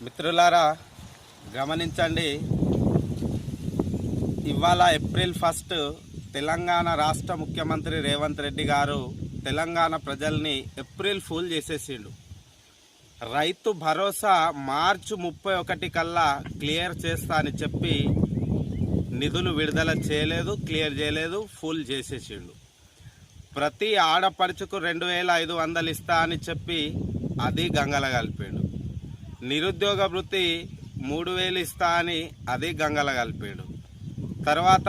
మిత్రులారా గమనించండి, ఇవాళ ఏప్రిల్ 1 తెలంగాణ రాష్ట్ర ముఖ్యమంత్రి రేవంత్ రెడ్డి గారు తెలంగాణ ప్రజల్ని ఏప్రిల్ ఫూల్ చేసేసిండు. రైతు భరోసా మార్చి 31 కల్లా క్లియర్ చేస్తా అని చెప్పి నిధులు విడుదల చేయలేదు, క్లియర్ చేయలేదు, ఫుల్ చేసేసిండు. ప్రతి ఆడపడుచుకు 2500 ఇస్తా అని చెప్పి అది గంగల కలిపాడు. నిరుద్యోగ వృత్తి 3000 ఇస్తా అని అది గంగల కలిపాడు. తర్వాత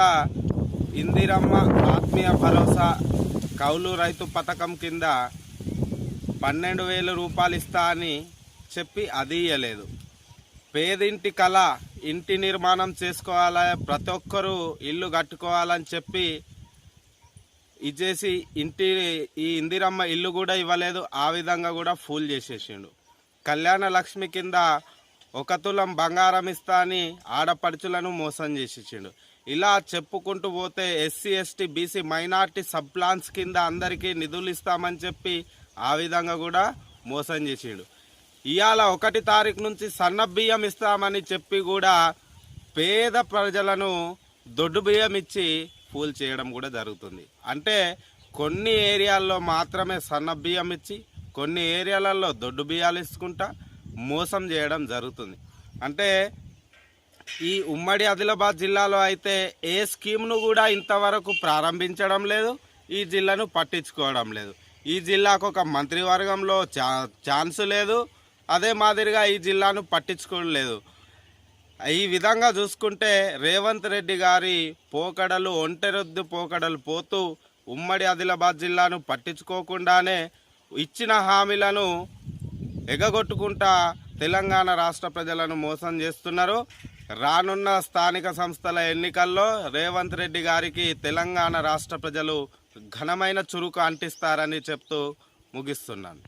ఇందిరమ్మ ఆత్మీయ భరోసా కౌలు రైతు పథకం కింద 12,000 రూపాయలు ఇస్తా అని చెప్పి అది ఇయ్యలేదు. పేదింటి కళ, ఇంటి నిర్మాణం చేసుకోవాలా, ప్రతి ఒక్కరూ ఇల్లు కట్టుకోవాలని చెప్పి ఇచ్చేసి ఈ ఇందిరమ్మ ఇల్లు కూడా ఇవ్వలేదు. ఆ విధంగా కూడా ఫూల్ చేసేసిండు. కళ్యాణ లక్ష్మి కింద 1 తులం బంగారం ఇస్తా అని ఆడపడుచులను మోసం చేసేసిండు. ఇలా చెప్పుకుంటూ పోతే SC ST BC minority sub plans కింద అందరికీ నిధులు ఇస్తామని చెప్పి ఆ విధంగా కూడా మోసం చేసిండు. ఇవాళ 1 తారీఖు నుంచి సన్న బియ్యం ఇస్తామని చెప్పి కూడా పేద ప్రజలను దొడ్డు బియ్యం ఇచ్చి ఫూల్ చేయడం కూడా జరుగుతుంది. అంటే కొన్ని ఏరియాల్లో మాత్రమే సన్న బియ్యం ఇచ్చి కొన్ని ఏరియాలలో దొడ్డు బియ్యాలు ఇచ్చుకుంటా మోసం చేయడం జరుగుతుంది. అంటే ఈ ఉమ్మడి ఆదిలాబాద్ జిల్లాలో అయితే ఏ స్కీమ్ను కూడా ఇంతవరకు ప్రారంభించడం లేదు, ఈ జిల్లాను పట్టించుకోవడం లేదు. ఈ జిల్లాకు ఒక మంత్రివర్గంలో ఛాన్స్ లేదు, అదే మాదిరిగా ఈ జిల్లాను పట్టించుకోలేదు. ఈ విధంగా చూసుకుంటే రేవంత్ రెడ్డి గారి పోకడలు ఒంటెరొద్దు పోకడలు పోతూ ఉమ్మడి ఆదిలాబాద్ జిల్లాను పట్టించుకోకుండానే ఇచ్చిన హామీలను ఎగగొట్టుకుంటా తెలంగాణ రాష్ట్ర ప్రజలను మోసం చేస్తున్నారు. రానున్న స్థానిక సంస్థల ఎన్నికల్లో రేవంత్ రెడ్డి గారికి తెలంగాణ రాష్ట్ర ప్రజలు ఘనమైన చురుకు అంటిస్తారని చెప్తూ ముగిస్తున్నాను.